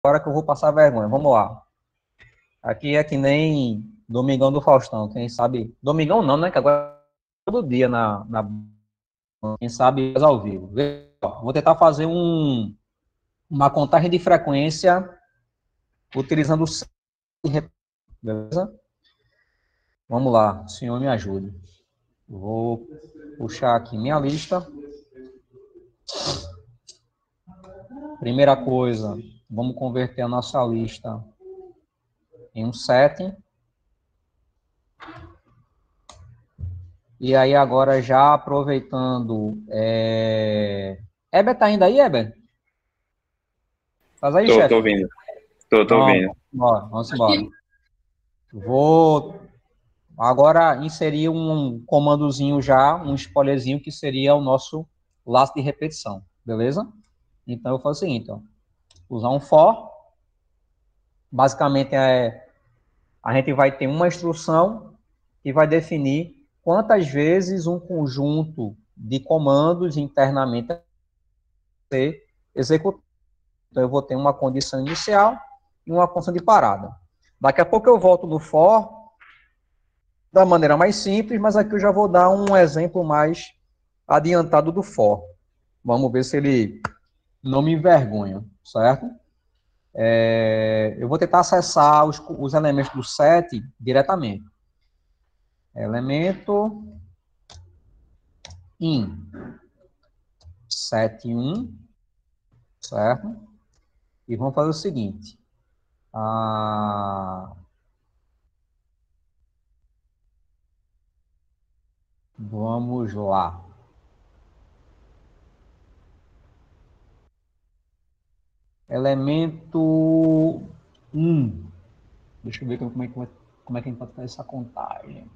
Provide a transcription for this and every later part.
Agora que eu vou passar vergonha, vamos lá. Aqui é que nem Domingão do Faustão, quem sabe... Domingão não, né, que agora é todo dia quem sabe faz ao vivo. Vou tentar fazer uma contagem de frequência utilizando o... Beleza? Vamos lá, o senhor me ajude. Vou puxar aqui minha lista. Primeira coisa, vamos converter a nossa lista em um setting. E aí agora já aproveitando... Heber tá ainda aí, Heber? Faz aí, Tô chefe. ouvindo. Tô Pronto, ouvindo. vamos embora. Vou agora inserir um comandozinho já, um spoilerzinho que seria o nosso laço de repetição, beleza? Então eu faço o seguinte, ó, usar um for, basicamente a gente vai ter uma instrução que vai definir quantas vezes um conjunto de comandos internamente vai ser executado. Então eu vou ter uma condição inicial e uma condição de parada. Daqui a pouco eu volto no for da maneira mais simples, mas aqui eu já vou dar um exemplo mais adiantado do for. Vamos ver se ele não me envergonha, certo? Eu vou tentar acessar os elementos do set diretamente. Elemento in set1, certo? E vamos fazer o seguinte. Vamos lá. Elemento 1. Deixa eu ver como é que a gente pode fazer essa contagem.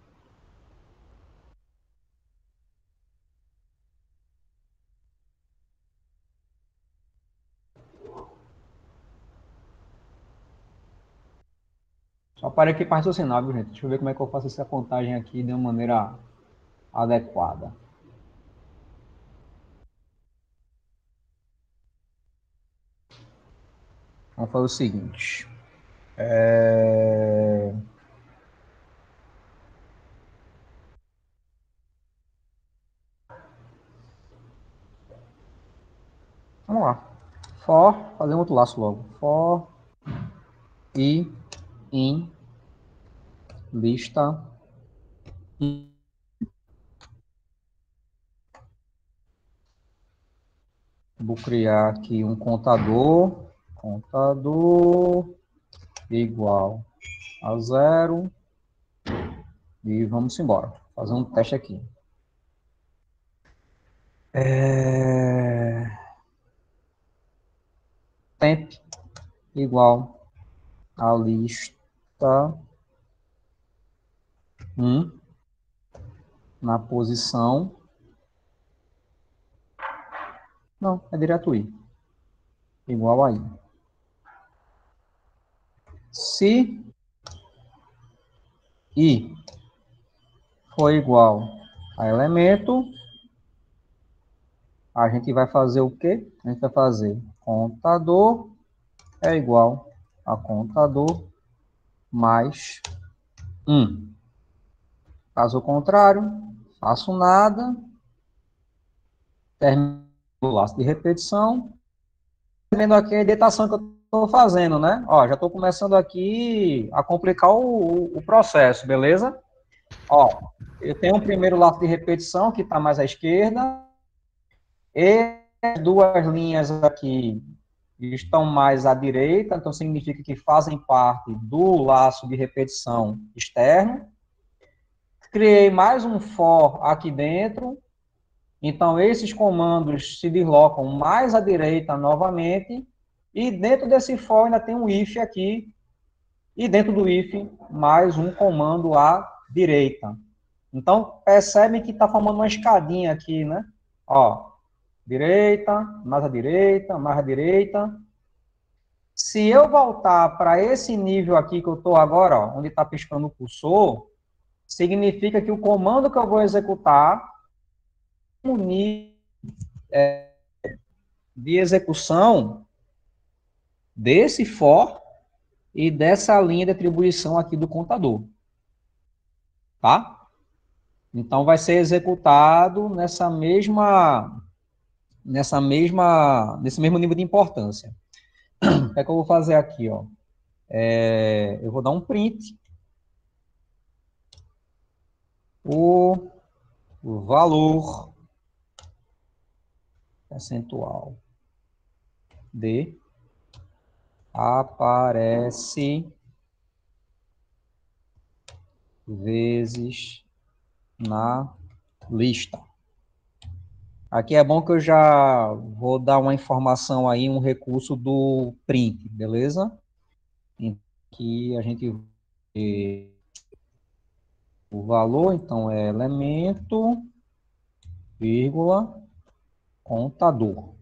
Só parei aqui para raciocinar, viu, gente? Deixa eu ver como é que eu faço essa contagem aqui de uma maneira adequada. Vamos fazer o seguinte. Vamos lá. For, fazer um outro laço logo. For e in lista. Vou criar aqui um contador. Contador igual a 0. E vamos embora. Fazer um teste aqui. Temp igual a lista 1 na posição. Não, é direto i. Igual a i. Se i for igual a elemento, a gente vai fazer o quê? A gente vai fazer contador é igual a contador mais 1. Caso contrário, faço nada, termino o laço de repetição, vendo aqui a editação que eu estou fazendo, né? Ó, já estou começando aqui a complicar o processo, beleza? Ó, eu tenho um primeiro laço de repetição que está mais à esquerda, e duas linhas aqui estão mais à direita, então significa que fazem parte do laço de repetição externo. Criei mais um for aqui dentro, então esses comandos se deslocam mais à direita novamente, e dentro desse for ainda tem um if aqui, e dentro do if mais um comando à direita. Então, percebem que está formando uma escadinha aqui, né? Ó, direita, mais à direita, mais à direita. Se eu voltar para esse nível aqui que eu estou agora, ó, onde está piscando o cursor, significa que o comando que eu vou executar, o nível de execução desse for e dessa linha de atribuição aqui do contador. Tá? Então, vai ser executado nesse mesmo nível de importância. O que é que eu vou fazer aqui, ó? Eu vou dar um print. O valor percentual de aparece vezes na lista. Aqui é bom que eu já vou dar uma informação aí, um recurso do print, beleza? Aqui a gente vê o valor, então é elemento, vírgula, contador,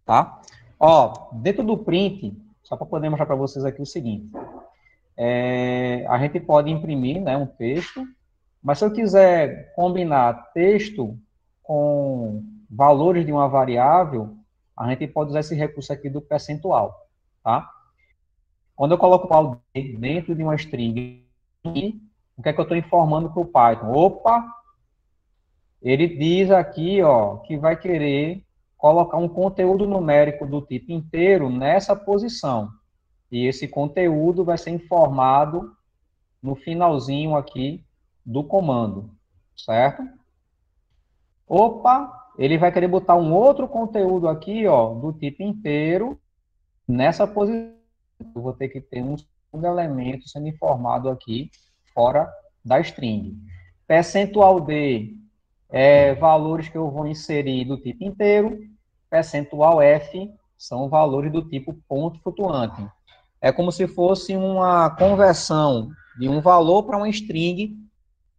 tá? Ó, dentro do print, só para poder mostrar para vocês aqui o seguinte, a gente pode imprimir, né, um texto, mas se eu quiser combinar texto com valores de uma variável, a gente pode usar esse recurso aqui do percentual, tá? Quando eu coloco o valor dentro de uma string, o que é que eu estou informando para o Python? Opa! Ele diz aqui, ó, que vai querer colocar um conteúdo numérico do tipo inteiro nessa posição. E esse conteúdo vai ser informado no finalzinho aqui do comando, certo? Opa! Ele vai querer botar um outro conteúdo aqui, ó, do tipo inteiro nessa posição. Eu vou ter que ter um segundo elemento sendo informado aqui fora da string. Percentual D valores que eu vou inserir do tipo inteiro. Percentual F são valores do tipo ponto flutuante. É como se fosse uma conversão de um valor para uma string,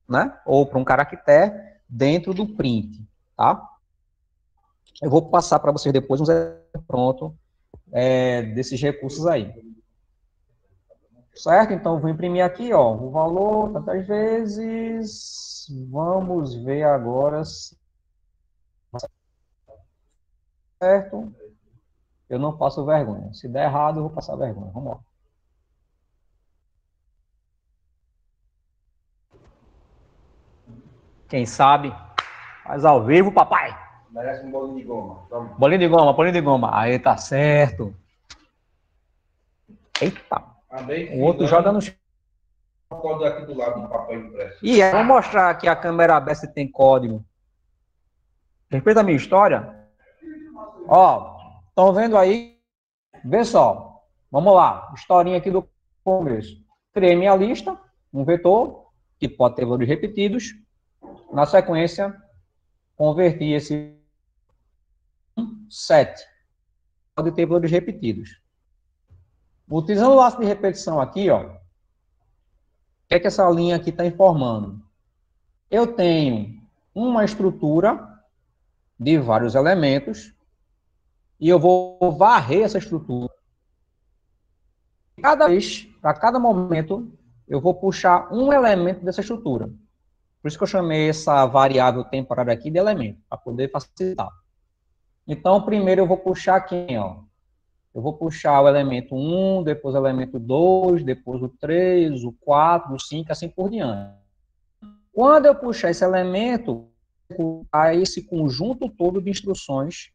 né? Ou para um caractere dentro do print, tá? Eu vou passar para vocês depois um pronto desses recursos aí. Certo? Então, vou imprimir aqui, ó, o valor, tantas vezes. Vamos ver agora se... Certo? Eu não passo vergonha. Se der errado, eu vou passar vergonha. Vamos lá. Quem sabe, faz ao vivo, papai. Merece um bolinho de goma. Toma. Bolinho de goma, bolinho de goma. Aí, tá certo. Eita. O outro joga no chão. Código aqui do lado do papel impresso. E vou mostrar aqui a câmera aberta se tem código. Respeita a minha história. Ó, estão vendo aí? Vê só. Vamos lá. Historinha aqui do começo. Criei minha lista, um vetor, que pode ter valores repetidos. Na sequência, converti esse 7. Pode ter valores repetidos. Utilizando o laço de repetição aqui, ó, o que é que essa linha aqui está informando? Eu tenho uma estrutura de vários elementos e eu vou varrer essa estrutura. Cada vez, para cada momento, eu vou puxar um elemento dessa estrutura. Por isso que eu chamei essa variável temporária aqui de elemento, para poder facilitar. Então, primeiro eu vou puxar aqui, ó. Eu vou puxar o elemento 1, depois o elemento 2, depois o 3, o 4, o 5, assim por diante. Quando eu puxar esse elemento, a esse conjunto todo de instruções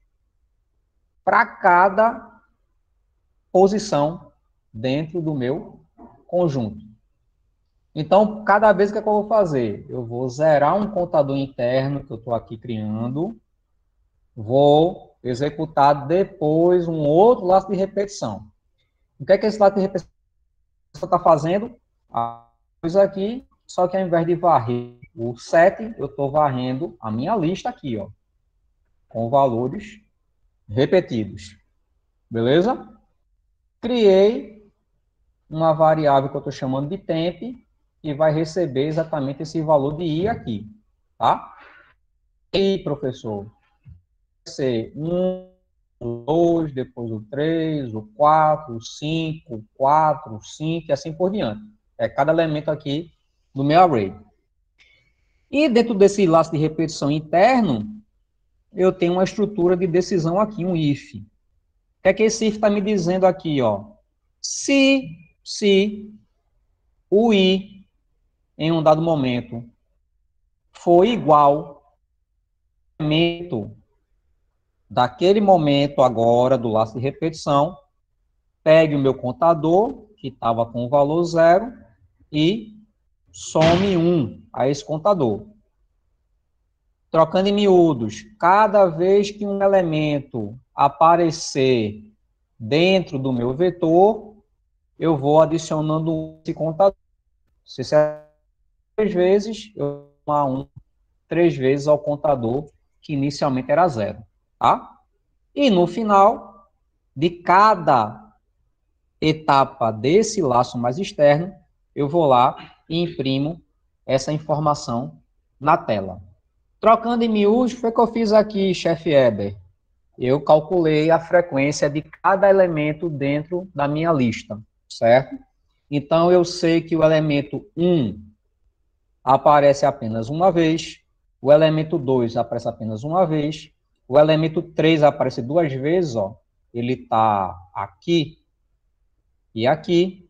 para cada posição dentro do meu conjunto. Então, cada vez que eu vou fazer, eu vou zerar um contador interno que eu estou aqui criando, vou executar depois um outro laço de repetição. O que é que esse laço de repetição está fazendo? A coisa aqui, só que ao invés de varrer o 7, eu estou varrendo a minha lista aqui, ó, com valores repetidos. Beleza? Criei uma variável que eu estou chamando de temp, e vai receber exatamente esse valor de i aqui, tá? E, professor, vai ser 1, o 2, depois o 3, o 4, o 5, o 4, o 5, e assim por diante. É cada elemento aqui do meu array. E dentro desse laço de repetição interno, eu tenho uma estrutura de decisão aqui, um if. O que é que esse if está me dizendo aqui, ó? Se o i em um dado momento for igual ao elemento daquele momento agora do laço de repetição, pegue o meu contador, que estava com o valor 0, e some 1 a esse contador. Trocando em miúdos, cada vez que um elemento aparecer dentro do meu vetor, eu vou adicionando esse contador. Se é 3 vezes, eu vou somar 1 3 vezes ao contador, que inicialmente era 0. Tá? E no final de cada etapa desse laço mais externo, eu vou lá e imprimo essa informação na tela. Trocando em miúdos, foi o que eu fiz aqui, chefe Eber. Eu calculei a frequência de cada elemento dentro da minha lista, certo? Então, eu sei que o elemento 1 aparece apenas uma vez, o elemento 2 aparece apenas uma vez, o elemento 3 aparece 2 vezes, ó. Ele está aqui e aqui.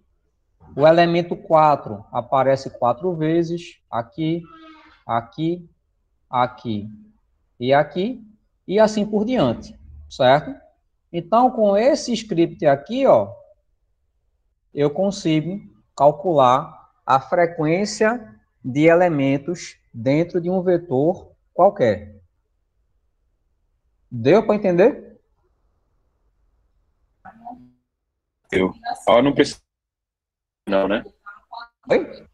O elemento 4 aparece 4 vezes, aqui, aqui, aqui e aqui, e assim por diante, certo? Então, com esse script aqui, ó, eu consigo calcular a frequência de elementos dentro de um vetor qualquer. Deu para entender? Eu. Ó, não precisa não, né? Oi?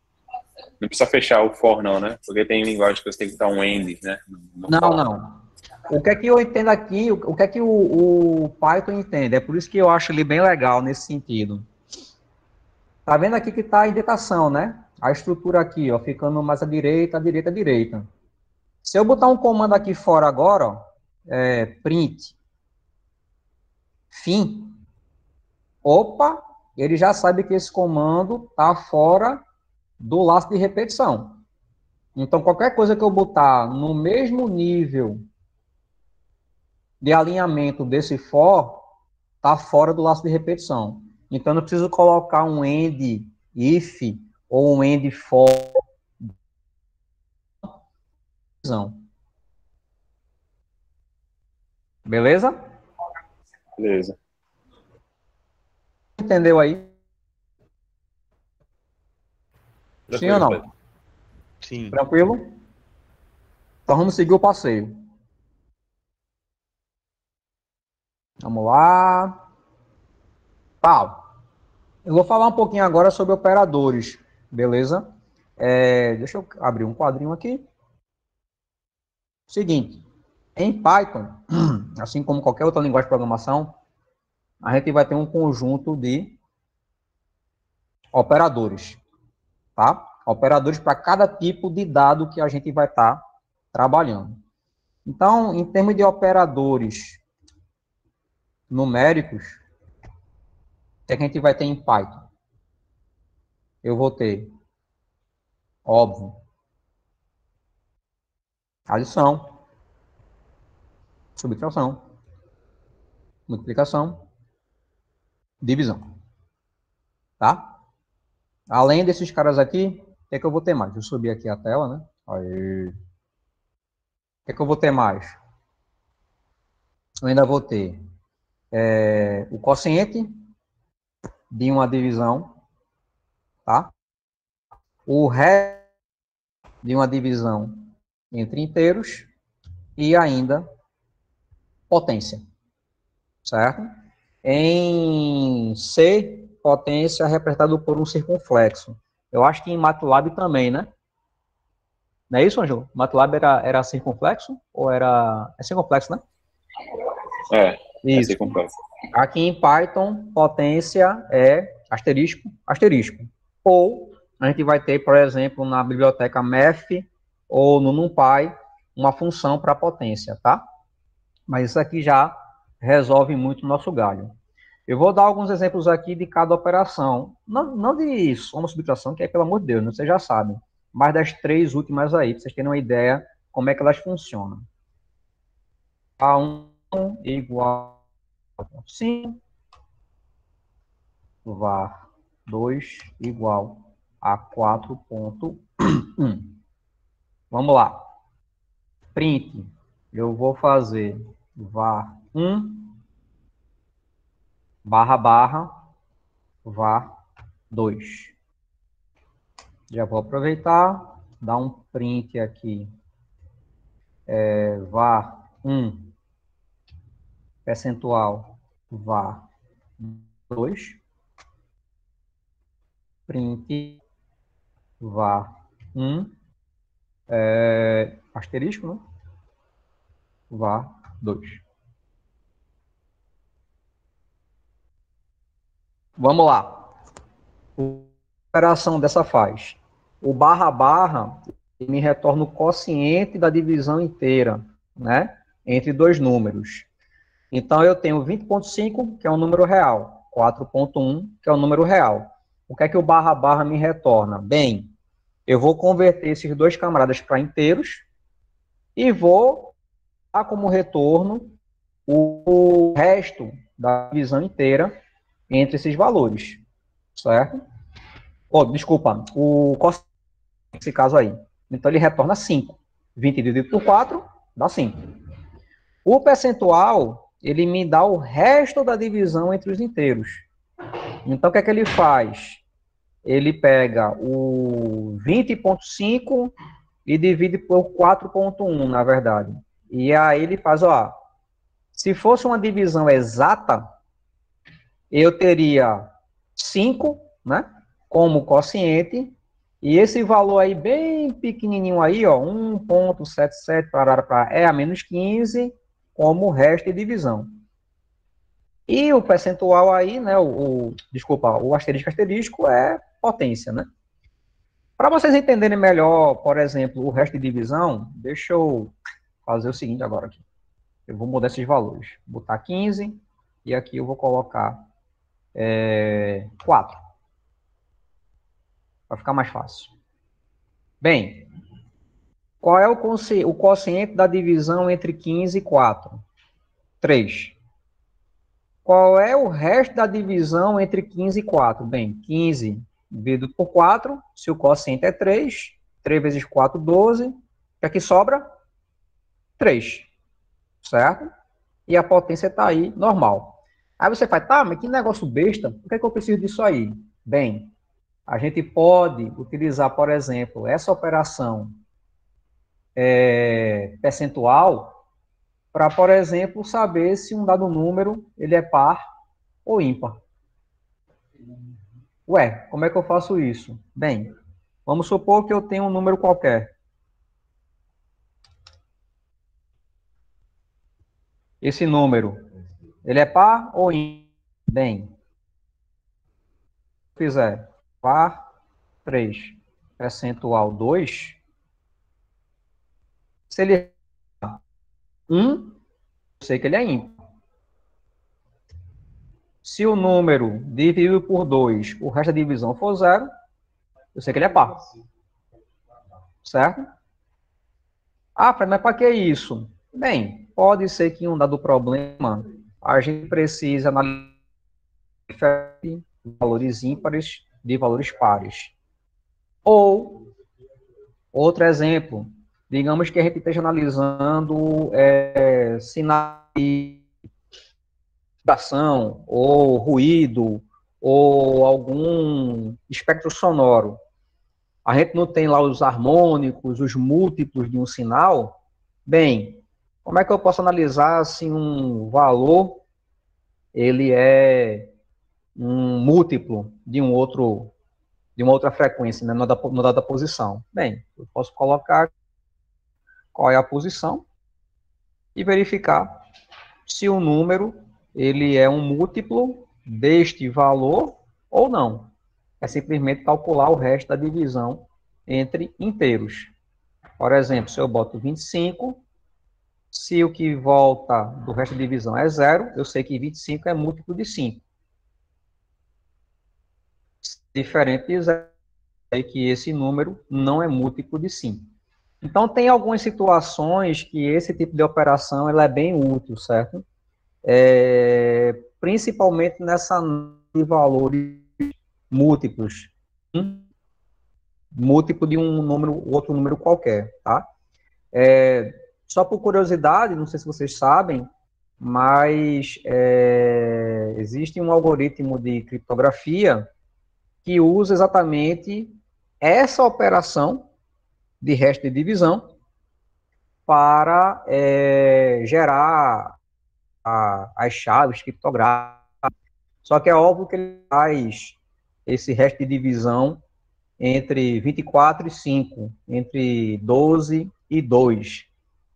Não precisa fechar o for não, né? Porque tem linguagem que você tem que dar um end, né? Não, for. Não. O que é que eu entendo aqui, o que é que o Python entende? É por isso que eu acho ele bem legal nesse sentido. Tá vendo aqui que está a indentação, né? A estrutura aqui, ó, ficando mais à direita, à direita, à direita. Se eu botar um comando aqui fora agora, ó, print fim, opa, ele já sabe que esse comando está fora do laço de repetição. Então, qualquer coisa que eu botar no mesmo nível de alinhamento desse for, está fora do laço de repetição. Então, eu não preciso colocar um end if ou um end for. Beleza? Beleza. Entendeu aí? Sim ou não? Sim. Tranquilo? Então, vamos seguir o passeio. Vamos lá. Tá. Eu vou falar um pouquinho agora sobre operadores, beleza? Deixa eu abrir um quadrinho aqui. Seguinte, em Python, assim como qualquer outra linguagem de programação, a gente vai ter um conjunto de operadores, tá? Operadores para cada tipo de dado que a gente vai estar trabalhando. Então, em termos de operadores numéricos, o que a gente vai ter em Python? Eu vou ter, óbvio, adição, subtração, multiplicação, divisão. Tá? Além desses caras aqui, o que é que eu vou ter mais? Deixa eu subir aqui a tela, né? Aí. O que é que eu vou ter mais? Eu ainda vou ter o quociente de uma divisão, tá? O resto de uma divisão entre inteiros e ainda potência, certo? Em C, potência representado por um circunflexo. Eu acho que em MATLAB também, né? Não é isso, Ângelo? MATLAB era circunflexo? Ou era... É circunflexo, né? Isso. É circunflexo. Aqui em Python, potência é asterisco, asterisco. Ou a gente vai ter, por exemplo, na biblioteca math ou no NumPy, uma função para potência, tá? Mas isso aqui já resolve muito o nosso galho. Eu vou dar alguns exemplos aqui de cada operação. Não de soma, subtração, que é, pelo amor de Deus, vocês já sabem. Mas das 3 últimas aí, para vocês terem uma ideia como é que elas funcionam. A1 igual 5 var 2 igual a 4.1. Vamos lá. Print. Eu vou fazer var 1 barra barra var 2. Já vou aproveitar, dar um print aqui. Var 1 percentual var 2. Print var 1 asterisco, né? var 2. Vamos lá. A operação dessa faz. O barra barra me retorna o quociente da divisão inteira, né? Entre dois números. Então, eu tenho 20.5, que é um número real. 4.1, que é um número real. O que é que o barra barra me retorna? Bem, eu vou converter esses dois camaradas para inteiros e vou dar como retorno o resto da divisão inteira entre esses valores, certo? Desculpa, o quociente, nesse caso aí. Então, ele retorna 5. 20 dividido por 4 dá 5. O percentual, ele me dá o resto da divisão entre os inteiros. Então, o que é que ele faz? Ele pega o 20.5 e divide por 4.1, na verdade. E aí ele faz, ó, se fosse uma divisão exata, eu teria 5, né, como quociente, e esse valor aí bem pequenininho aí, ó, 1.77 é a menos 15, como o resto de divisão. E o percentual aí, né, desculpa, o asterisco é potência, né? Para vocês entenderem melhor, por exemplo, o resto de divisão, deixa eu fazer o seguinte agora aqui. Eu vou mudar esses valores. Vou botar 15 e aqui eu vou colocar 4. Vai ficar mais fácil. Bem, qual é o quociente da divisão entre 15 e 4? 3. Qual é o resto da divisão entre 15 e 4? Bem, 15 dividido por 4, se o quociente é 3, 3 vezes 4, 12. O que aqui sobra? 3. Certo? E a potência está aí, normal. Aí você faz, tá, mas que negócio besta, por que é que eu preciso disso aí? Bem, a gente pode utilizar, por exemplo, essa operação percentual para, por exemplo, saber se um dado número ele é par ou ímpar. Ué, como é que eu faço isso? Bem, vamos supor que eu tenho um número qualquer. Esse número, ele é par ou ímpar? Bem, se eu fizer par 3 percentual 2, se ele é 1, eu sei que ele é ímpar. Se o número dividido por 2, o resto da divisão for 0, eu sei que ele é par. Certo? Ah, mas para que isso? Bem, pode ser que em um dado problema a gente precise analisar valores ímpares de valores pares. Ou, outro exemplo, digamos que a gente esteja analisando sinais de vibração, ou ruído, ou algum espectro sonoro. A gente não tem lá os harmônicos, os múltiplos de um sinal. Bem, como é que eu posso analisar se um valor ele é um múltiplo de uma outra frequência, né, no dada posição? Bem, eu posso colocar qual é a posição e verificar se o número ele é um múltiplo deste valor ou não. É simplesmente calcular o resto da divisão entre inteiros. Por exemplo, se eu boto 25, se o que volta do resto da divisão é 0, eu sei que 25 é múltiplo de 5. Diferente de 0, é que esse número não é múltiplo de 5. Então, tem algumas situações que esse tipo de operação ela é bem útil, certo? principalmente nessa de valores múltiplos, múltiplo de um número, outro número qualquer, tá? Só por curiosidade, não sei se vocês sabem, mas existe um algoritmo de criptografia que usa exatamente essa operação de resto de divisão para gerar as chaves criptográficas. Só que é óbvio que ele faz esse resto de divisão entre 24 e 5, entre 12 e 2.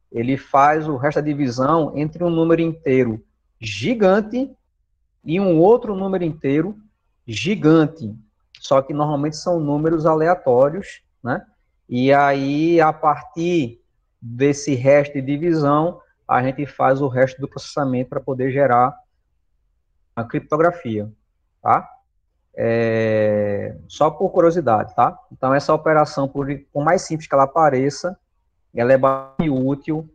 Ele faz o resto da divisão entre um número inteiro gigante e um outro número inteiro gigante. Só que normalmente são números aleatórios, né? E aí, a partir desse resto de divisão, a gente faz o resto do processamento para poder gerar a criptografia, tá? Só por curiosidade, tá? Então, essa operação, por mais simples que ela pareça, ela é bastante útil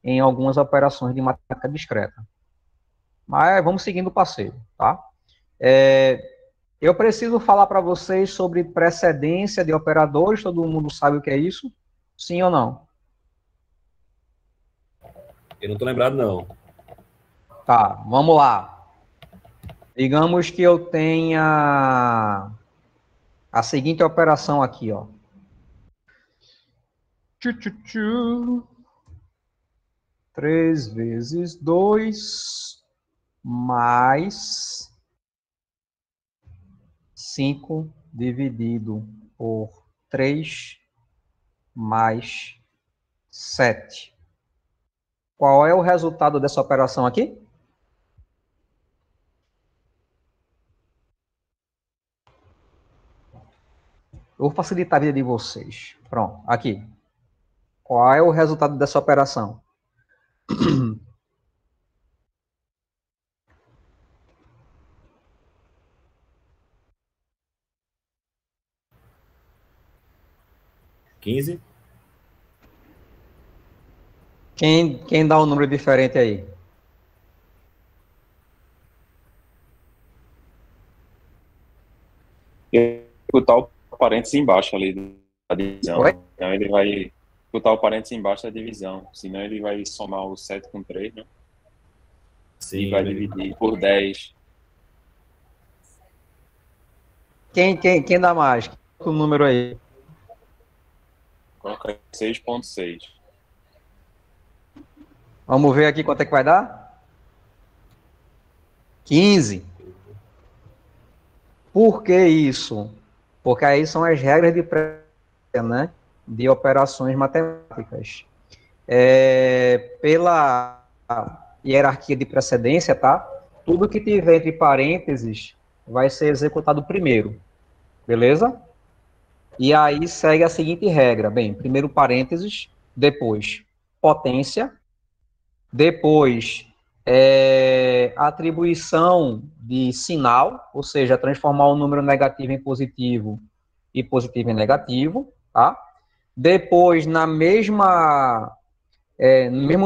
em algumas operações de matemática discreta. Mas vamos seguindo o passeio, tá? Eu preciso falar para vocês sobre precedência de operadores, todo mundo sabe o que é isso? Sim ou não? Eu não estou lembrado, não. Tá, vamos lá. Digamos que eu tenha a seguinte operação aqui, ó. 3 vezes 2 mais 5 dividido por 3 mais 7. Qual é o resultado dessa operação aqui? Eu vou facilitar a vida de vocês. Pronto, aqui. Qual é o resultado dessa operação? $15. Quem dá um número diferente aí? Botar o parênteses embaixo ali da divisão. Oi? Então ele vai botar o parênteses embaixo da divisão. Senão ele vai somar o 7 com 3, né? Sim, E vai dividir por 10. Quem dá mais? O número aí. Coloca 6,6. Vamos ver aqui quanto é que vai dar? 15. Por que isso? Porque aí são as regras de né, de operações matemáticas. Pela hierarquia de precedência, tá? Tudo que tiver entre parênteses vai ser executado primeiro. Beleza? E aí segue a seguinte regra. Bem, primeiro parênteses, depois potência, depois atribuição de sinal, ou seja, transformar o número negativo em positivo e positivo em negativo, tá? Depois, no mesmo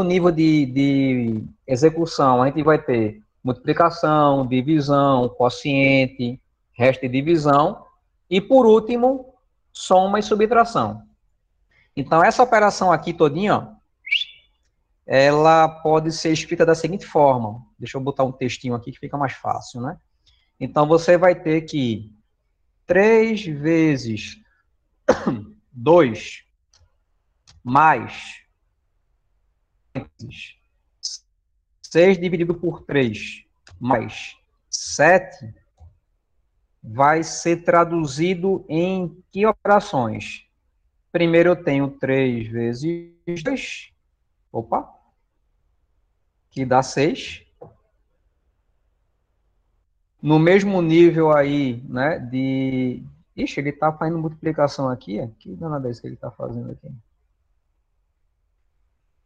nível de execução, a gente vai ter multiplicação, divisão, quociente, resto e divisão, e por último, soma e subtração. Então, essa operação aqui todinha, ó, ela pode ser escrita da seguinte forma. Deixa eu botar um textinho aqui que fica mais fácil, né? Então, você vai ter que 3 vezes 2 mais 6 dividido por 3 mais 7 vai ser traduzido em que operações? Primeiro eu tenho 3 vezes 2, opa, que dá 6. No mesmo nível aí, né, de... Ixi, ele está fazendo multiplicação aqui, que danada é isso que ele está fazendo aqui?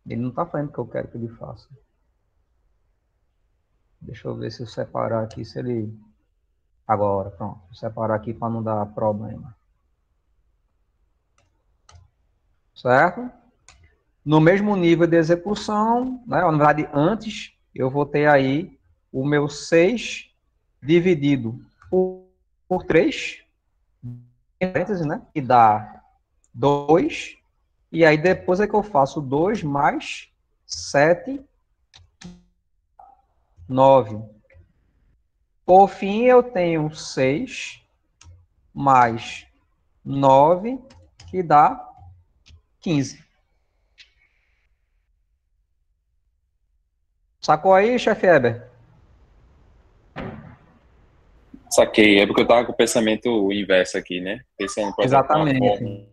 Ele não está fazendo o que eu quero que ele faça. Deixa eu ver se eu separar aqui, se ele... Agora, pronto. Vou separar aqui para não dar problema. Certo? No mesmo nível de execução, né, na verdade, antes, eu vou ter aí o meu 6 dividido por 3, né? Que dá 2. E aí depois é que eu faço 2 mais 7, 9. Por fim, eu tenho 6 mais 9, que dá 15. Sacou aí, chefe Eber? Saquei. É porque eu tava com o pensamento inverso aqui, né? Pensando, por exemplo, uma forma Exatamente.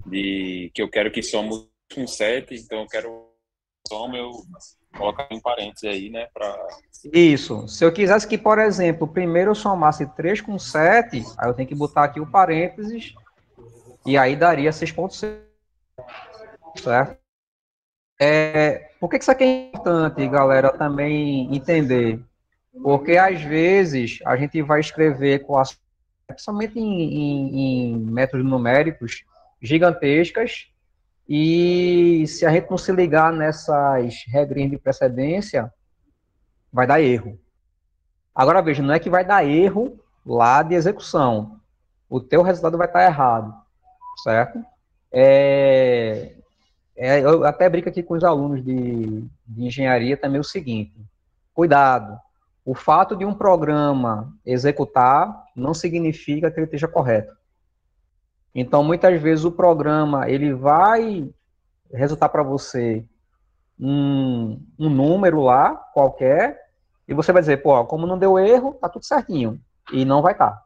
de que eu quero que somos com 7, então eu quero soma, eu colocar em parênteses aí, né? Isso. Se eu quisesse que, por exemplo, primeiro eu somasse 3 com 7, aí eu tenho que botar aqui o parênteses, e aí daria 6,6, certo? Por que isso aqui é importante, galera, também entender? Porque, às vezes, a gente vai escrever equações, principalmente em métodos numéricos, gigantescas, e se a gente não se ligar nessas regrinhas de precedência, vai dar erro. Agora, veja, não é que vai dar erro lá de execução. O teu resultado vai estar errado, certo? Eu até brinco aqui com os alunos de engenharia também o seguinte: cuidado, o fato de um programa executar não significa que ele esteja correto. Então, muitas vezes o programa ele vai resultar para você um número lá qualquer e você vai dizer, pô, como não deu erro, tá tudo certinho. E não vai estar,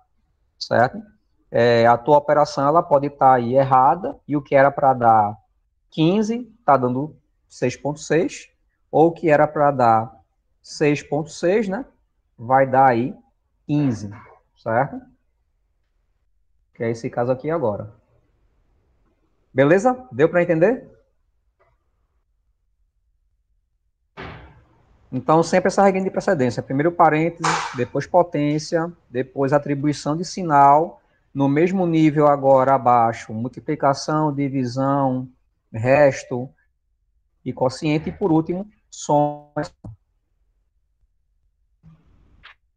certo? A tua operação ela pode estar aí errada e o que era para dar 15 está dando 6,6, ou o que era para dar 6,6, né? Vai dar aí 15, certo? Que é esse caso aqui agora. Beleza? Deu para entender? Então, sempre essa regra de precedência. Primeiro parênteses, depois potência, depois atribuição de sinal. No mesmo nível agora abaixo, multiplicação, divisão, resto e quociente. E por último, soma.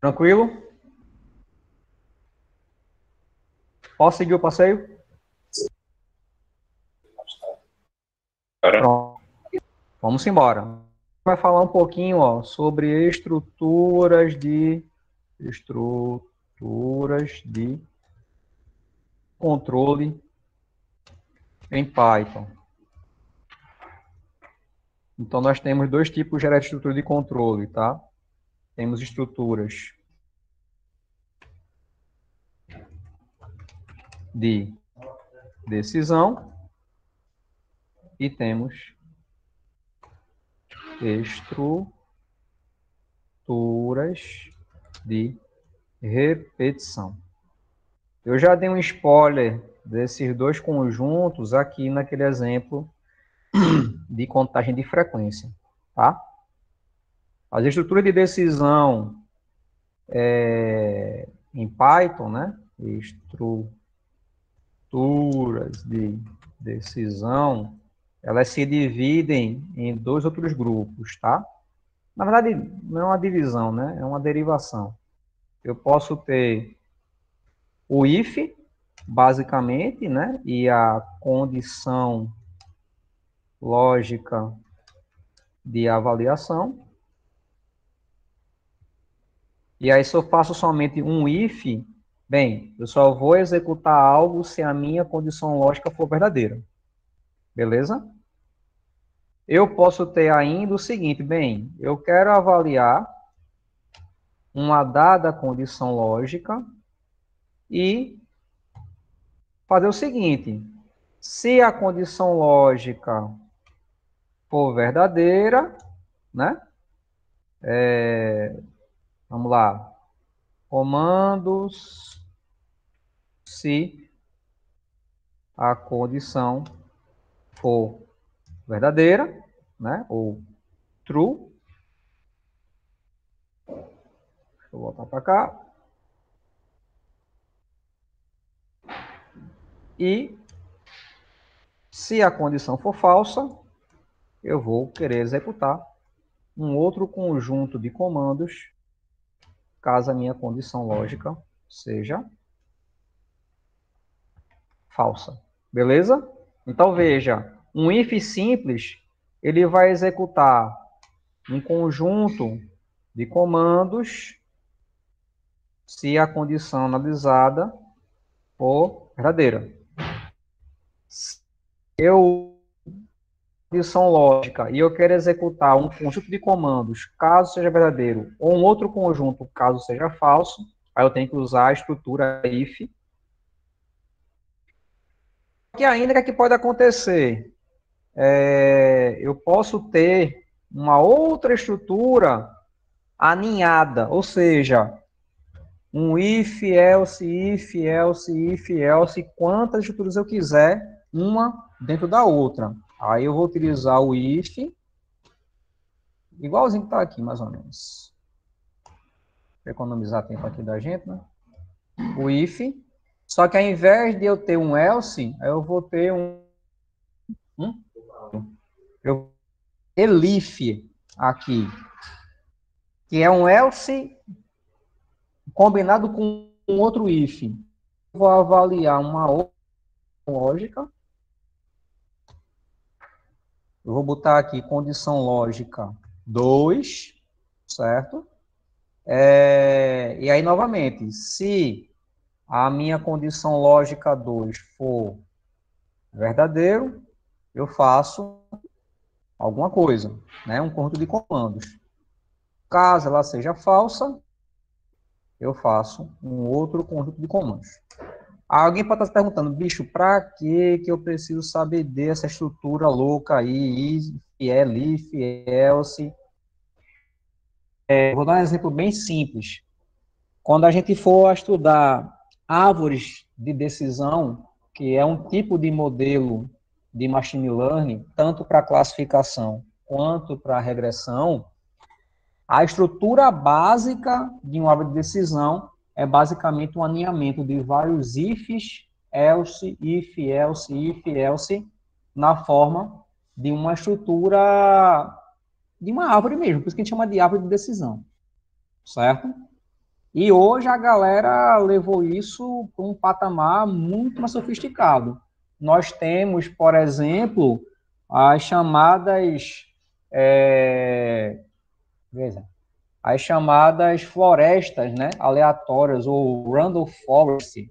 Tranquilo? Posso seguir o passeio? Pronto. Vamos embora. Vai falar um pouquinho, ó, sobre estruturas de controle em Python. Então, nós temos dois tipos de estrutura de controle, tá? Temos estruturas de decisão e temos estruturas de repetição. Eu já dei um spoiler desses dois conjuntos aqui naquele exemplo de contagem de frequência, tá? As estruturas de decisão em Python, né? Estruturas de decisão, elas se dividem em dois outros grupos, tá? Na verdade, não é uma divisão, né? É uma derivação. Eu posso ter o if, basicamente, né? E a condição lógica de avaliação. E aí, se eu faço somente um if, bem, eu só vou executar algo se a minha condição lógica for verdadeira. Beleza? Eu posso ter ainda o seguinte, bem, eu quero avaliar uma dada condição lógica e fazer o seguinte: se a condição lógica for verdadeira, né? Vamos lá. Comandos se a condição for verdadeira, né? Ou true. Deixa eu voltar para cá. E se a condição for falsa, eu vou querer executar um outro conjunto de comandos, caso a minha condição lógica seja falsa. Beleza? Então, veja, um if simples, ele vai executar um conjunto de comandos se a condição analisada for verdadeira. Se eu condição lógica e eu quero executar um conjunto de comandos, caso seja verdadeiro, ou um outro conjunto, caso seja falso, aí eu tenho que usar a estrutura if. Que ainda que pode acontecer, eu posso ter uma outra estrutura aninhada, ou seja, um if, else, quantas estruturas eu quiser, uma dentro da outra. Aí eu vou utilizar o if, igualzinho que está aqui, mais ou menos. Para economizar tempo aqui da gente, né? O if, só que ao invés de eu ter um else, eu vou ter elif aqui, que é um else combinado com um outro if. Vou avaliar uma outra lógica. Eu vou botar aqui condição lógica 2, certo? E aí, novamente, se a minha condição lógica 2 for verdadeiro, eu faço alguma coisa, né? Um conjunto de comandos. Caso ela seja falsa, eu faço um outro conjunto de comandos. Alguém pode estar se perguntando, bicho, para que eu preciso saber dessa estrutura louca aí, if, else? Vou dar um exemplo bem simples. Quando a gente for estudar árvores de decisão, que é um tipo de modelo de machine learning, tanto para classificação quanto para regressão, a estrutura básica de uma árvore de decisão é basicamente um alinhamento de vários ifs, else, else, na forma de uma estrutura de uma árvore mesmo, por isso que a gente chama de árvore de decisão, certo? E hoje a galera levou isso para um patamar muito mais sofisticado. Nós temos, por exemplo, as chamadas florestas, né, aleatórias, ou random forest,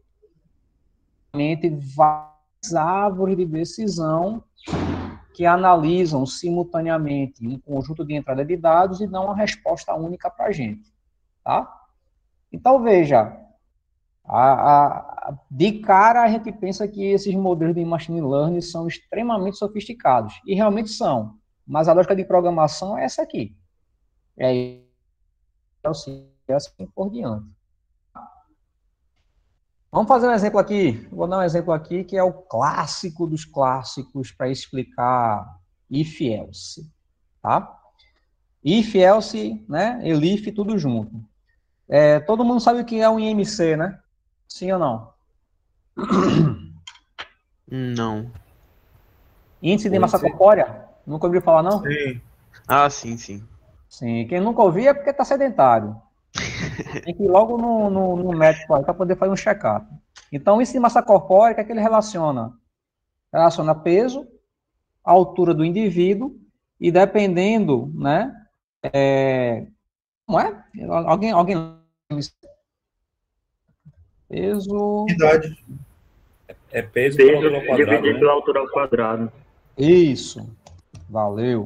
várias árvores de decisão que analisam simultaneamente um conjunto de entrada de dados e dão uma resposta única para a gente, tá? Então, veja, de cara a gente pensa que esses modelos de machine learning são extremamente sofisticados, e realmente são, mas a lógica de programação é essa aqui. Assim por diante. Vamos fazer um exemplo aqui. Vou dar um exemplo aqui que é o clássico dos clássicos para explicar if else, tá? If else, né? Elif, tudo junto. Todo mundo sabe o que é um IMC, né? Sim ou não? Não. Índice de massa corpórea? Nunca ouviu falar, não? Sim. Ah, sim, sim. Sim, quem nunca ouviu é porque está sedentário. Tem que ir logo no médico para poder fazer um check-up. Então, índice de massa corpórea, o que é que ele relaciona? Relaciona peso, altura do indivíduo, e dependendo, né? Como é? Alguém peso... Idade. É peso pela altura ao quadrado, dividido né? pela altura ao quadrado. Isso. Valeu.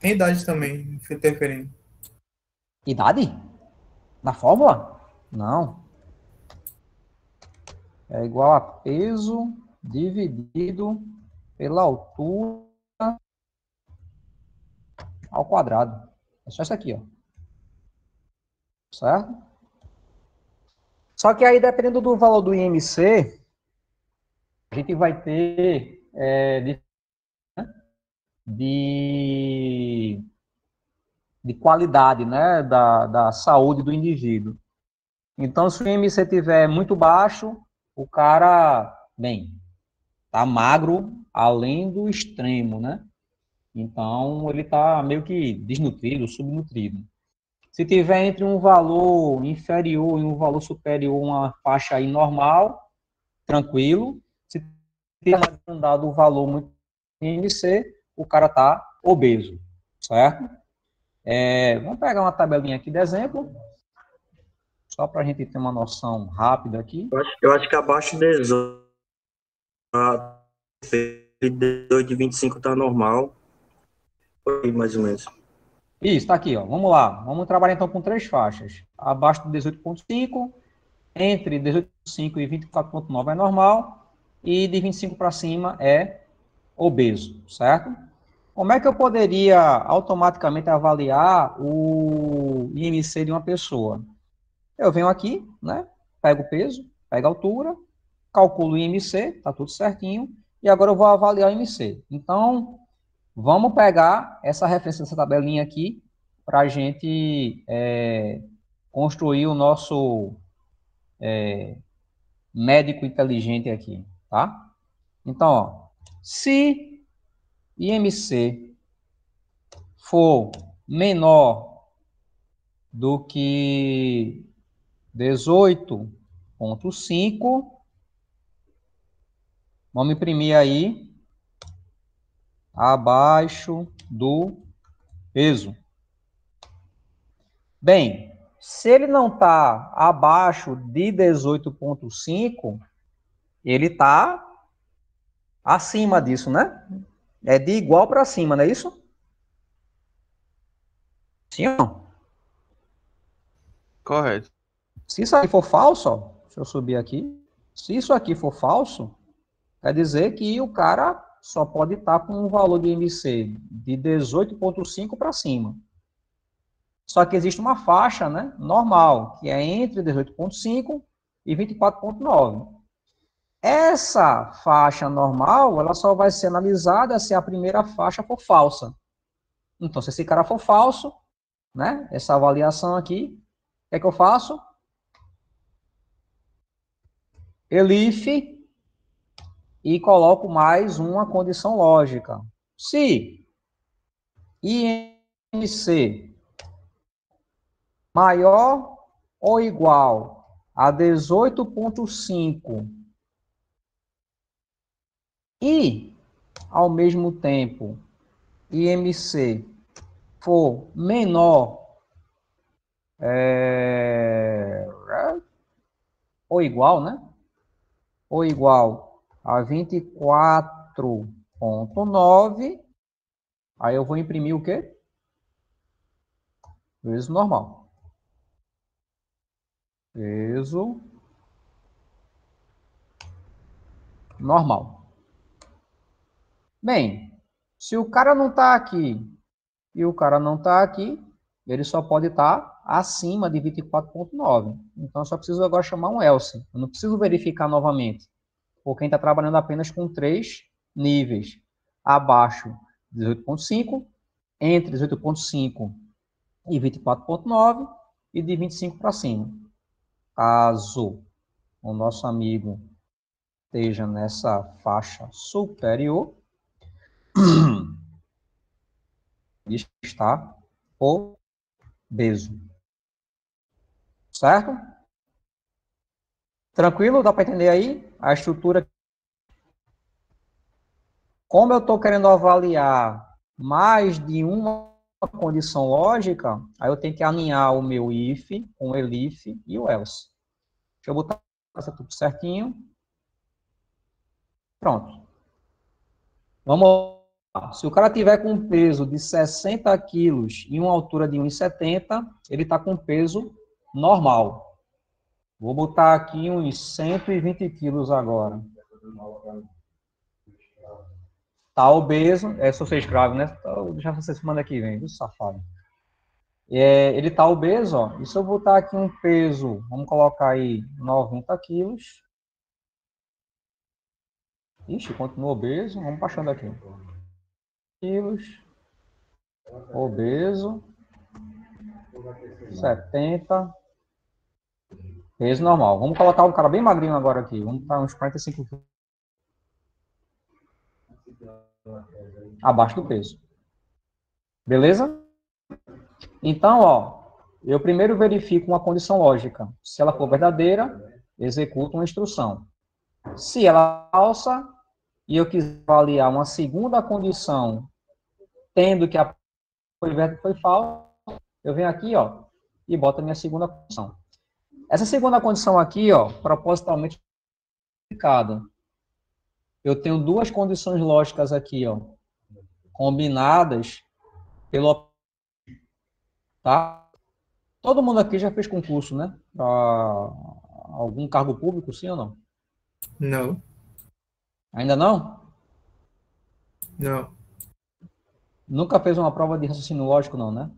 Tem idade também, interferindo. Idade? Na fórmula? Não. É igual a peso dividido pela altura ao quadrado. É só isso aqui, ó. Certo? Só que aí, dependendo do valor do IMC, a gente vai ter de qualidade, né, da saúde do indivíduo. Então, se o IMC estiver muito baixo, o cara, bem, tá magro além do extremo, né? Então, ele está meio que desnutrido, subnutrido. Se tiver entre um valor inferior e um valor superior, uma faixa aí normal, tranquilo. Se tiver dado o valor muito IMC, o cara está obeso, certo? Vamos pegar uma tabelinha aqui de exemplo, só para a gente ter uma noção rápida aqui. Eu acho que abaixo de 18, 18 e 25 está normal. Por aí, mais ou menos. Isso, está aqui, ó. Vamos lá. Vamos trabalhar então com 3 faixas. Abaixo de 18,5, entre 18,5 e 24,9 é normal, e de 25 para cima é obeso, certo? Como é que eu poderia automaticamente avaliar o IMC de uma pessoa? Eu venho aqui, né? Pego o peso, pego a altura, calculo o IMC, tá tudo certinho, e agora eu vou avaliar o IMC. Então, vamos pegar essa referência dessa tabelinha aqui para a gente construir o nosso médico inteligente aqui, tá? Então, ó, se IMC for menor do que 18,5, vamos imprimir aí abaixo do peso. Bem, se ele não está abaixo de 18,5, ele está acima disso, né? É de igual para cima, não é isso? Sim ou não? Correto. Se isso aqui for falso, ó, deixa eu subir aqui. Se isso aqui for falso, quer dizer que o cara só pode estar com um valor de IMC de 18,5 para cima. Só que existe uma faixa, né, normal, que é entre 18,5 e 24,9. Essa faixa normal, ela só vai ser analisada se a primeira faixa for falsa. Então, se esse cara for falso, né, essa avaliação aqui, o que é que eu faço? Elif e coloco mais uma condição lógica. Se IMC maior ou igual a 18,5 e, ao mesmo tempo, IMC for menor ou igual, né? Ou igual a 24,9, aí eu vou imprimir o quê? Peso normal. Peso normal. Bem, se o cara não está aqui e o cara não está aqui, ele só pode estar acima de 24,9. Então, eu só preciso agora chamar um else. Eu não preciso verificar novamente. Porque a gente está trabalhando apenas com 3 níveis. Abaixo de 18,5, entre 18,5 e 24,9 e de 25 para cima. Caso o nosso amigo esteja nessa faixa superior, ele está obeso. Certo? Tranquilo? Dá para entender aí a estrutura? Como eu estou querendo avaliar mais de uma condição lógica, aí eu tenho que alinhar o meu if com o elif e o else. Deixa eu botar isso tudo certinho. Pronto. Vamos lá. Se o cara tiver com um peso de 60 quilos e uma altura de 1,70, ele está com peso normal. Vou botar aqui uns 120 quilos agora. Tá obeso, se você é escravo, né? Deixa você semana que vem, viu, safado? Ele tá obeso, ó. E se eu botar aqui um peso, vamos colocar aí 90 quilos. Ixi, continua obeso, vamos baixando aqui. Quilos. Obeso. 70. Peso normal. Vamos colocar um cara bem magrinho agora aqui. Vamos botar uns 45 quilos. Abaixo do peso. Beleza? Então, ó, eu primeiro verifico uma condição lógica. Se ela for verdadeira, executo uma instrução. Se ela é falsa, e eu quiser avaliar uma segunda condição, tendo que a foi falsa, eu venho aqui, ó, e boto a minha segunda condição. Essa segunda condição aqui, ó, propositalmente complicada. Eu tenho duas condições lógicas aqui, ó, combinadas pelo, tá? Todo mundo aqui já fez concurso, né? Para algum cargo público, sim ou não? Não, Ainda não? não. Nunca fez uma prova de raciocínio lógico, não, né?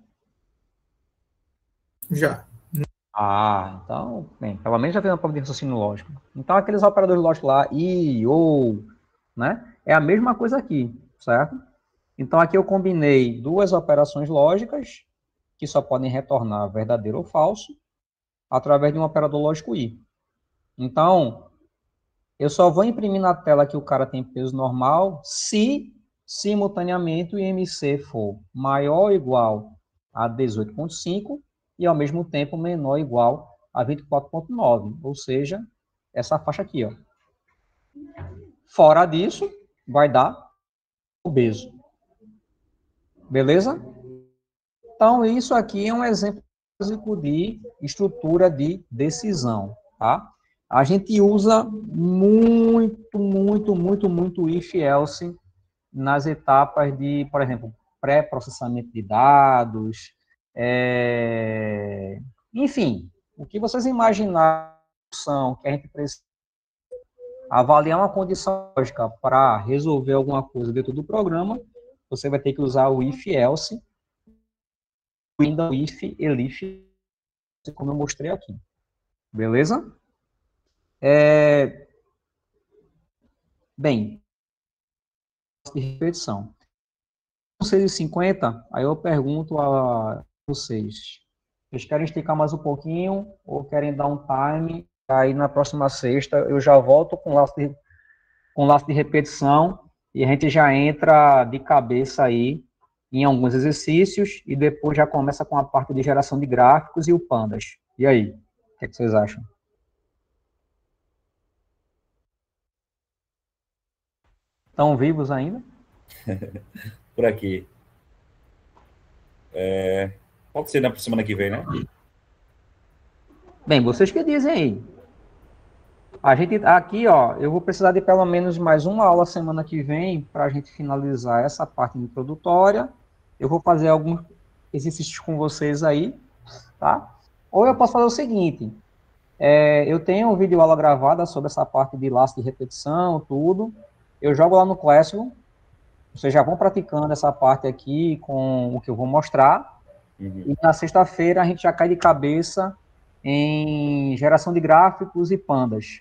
Já. Ah, então, bem, pelo menos já fez uma prova de raciocínio lógico. Então, aqueles operadores lógicos lá, i, ou, né? É a mesma coisa aqui, certo? Então, aqui eu combinei duas operações lógicas, que só podem retornar verdadeiro ou falso, através de um operador lógico i. Então, eu só vou imprimir na tela que o cara tem peso normal se, simultaneamente, o IMC for maior ou igual a 18,5 e, ao mesmo tempo, menor ou igual a 24,9, ou seja, essa faixa aqui, ó. Fora disso, vai dar obeso. Beleza? Então, isso aqui é um exemplo básico de estrutura de decisão, tá? A gente usa muito if else nas etapas de, por exemplo, pré-processamento de dados, enfim, o que vocês imaginaram que a gente precisa avaliar uma condição lógica para resolver alguma coisa dentro do programa, você vai ter que usar o if else, ainda o if, elif, como eu mostrei aqui. Beleza? Bem, de repetição. 6h50, aí eu pergunto a vocês, vocês querem esticar mais um pouquinho ou querem dar um time? Aí na próxima sexta eu já volto com laço de repetição e a gente já entra de cabeça aí em alguns exercícios e depois já começa com a parte de geração de gráficos e o Pandas. E aí, o que é que vocês acham? Estão vivos ainda? Por aqui. Pode ser na semana que vem, né? Bem, vocês que dizem aí. A gente aqui, ó, eu vou precisar de pelo menos mais uma aula semana que vem para a gente finalizar essa parte introdutória. Eu vou fazer alguns exercícios com vocês aí, tá? Ou eu posso fazer o seguinte, eu tenho um vídeo aula gravada sobre essa parte de laço de repetição, tudo. Eu jogo lá no Classroom. Vocês já vão praticando essa parte aqui com o que eu vou mostrar. Uhum. E na sexta-feira a gente já cai de cabeça em geração de gráficos e pandas.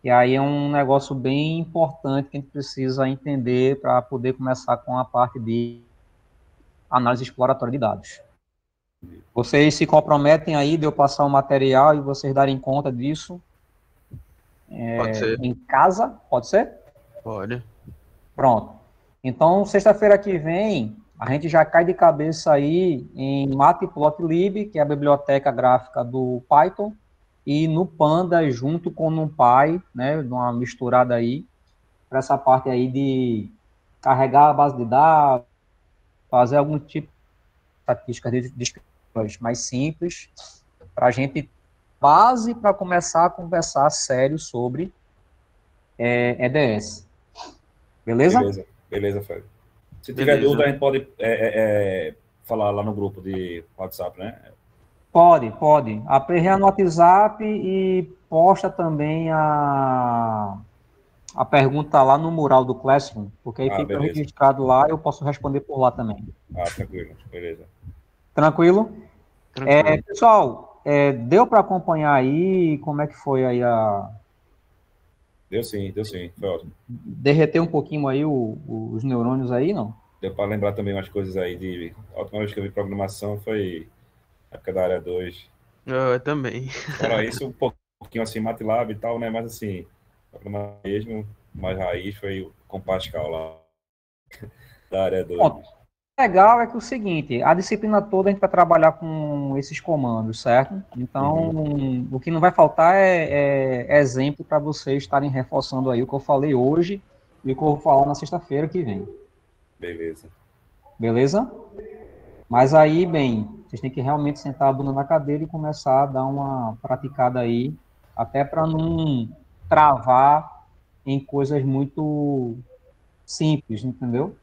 E aí é um negócio bem importante que a gente precisa entender para poder começar com a parte de análise exploratória de dados. Vocês se comprometem aí de eu passar o material e vocês darem conta disso Pode ser. em casa? Pode ser? Pode. Pronto. Então, sexta-feira que vem, a gente já cai de cabeça aí em Matplotlib, que é a biblioteca gráfica do Python, e no Panda, junto com o NumPy, né, uma misturada aí, para essa parte aí de carregar a base de dados, fazer algum tipo de estatísticas descritivas mais simples, para a gente, base para começar a conversar sério sobre EDS. Beleza? Beleza, Fábio. Se tiver dúvida, a gente pode falar lá no grupo de WhatsApp, né? Pode. Aperreia no WhatsApp e posta também a pergunta lá no mural do Classroom, porque aí fica beleza. registrado lá e eu posso responder por lá também. Tranquilo, beleza. Tranquilo? Tranquilo. Pessoal, deu para acompanhar aí como é que foi aí Deu sim, foi ótimo. derreter um pouquinho aí os neurônios aí, não? Deu para lembrar também umas coisas aí a última vez que eu vi programação foi na época da área 2. Eu também. Fora isso, um pouquinho assim, MATLAB e tal, né? Mas assim, programação mesmo, mais raiz foi com Pascal lá, da área 2. legal é que é o seguinte, a disciplina toda a gente vai trabalhar com esses comandos, certo? Então, o que não vai faltar é exemplo para vocês estarem reforçando aí o que eu falei hoje e o que eu vou falar na sexta-feira que vem. Beleza. Beleza? Mas aí, bem, vocês têm que realmente sentar a bunda na cadeira e começar a dar uma praticada aí, até para não travar em coisas muito simples, entendeu?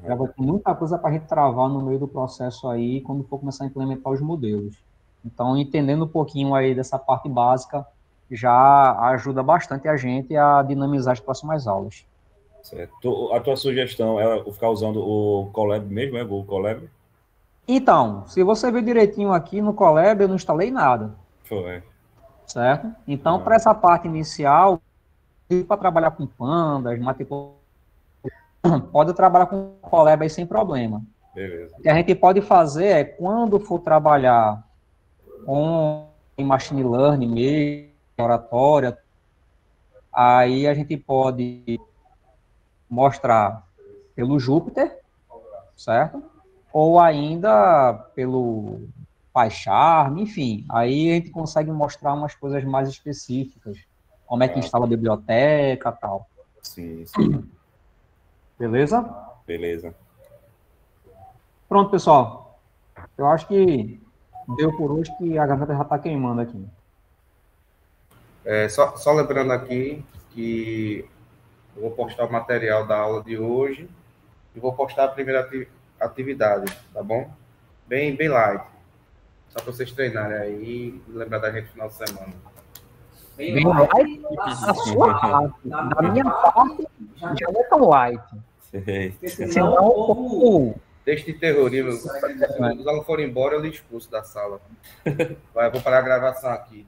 Já vai ter muita coisa para a gente travar no meio do processo aí, quando for começar a implementar os modelos. Então, entendendo um pouquinho aí dessa parte básica, já ajuda bastante a gente a dinamizar as próximas aulas. Certo. A tua sugestão é ficar usando o Colab mesmo, é? O Colab? Então, se você ver direitinho aqui no Colab, eu não instalei nada. Foi. Certo? Então, para essa parte inicial, para trabalhar com pandas, pode trabalhar com o Colab aí sem problema. Beleza. O que a gente pode fazer é, quando for trabalhar com machine learning mesmo, oratória, aí a gente pode mostrar pelo Jupyter, certo? Ou ainda pelo PyCharm, enfim. Aí a gente consegue mostrar umas coisas mais específicas, como é que instala a biblioteca e tal. Sim. Beleza? Beleza. Pronto, pessoal. Eu acho que deu por hoje, que a garganta já está queimando aqui. Só lembrando aqui que eu vou postar o material da aula de hoje e vou postar a primeira atividade, tá bom? Bem light. Só para vocês treinarem aí e lembrar da gente no final de semana. Bem light? A sua parte. Da minha parte, já não é tão light. Senão, Deixa de terrorismo. Se os alunos forem embora, eu lhe expulso da sala. Vou parar a gravação aqui.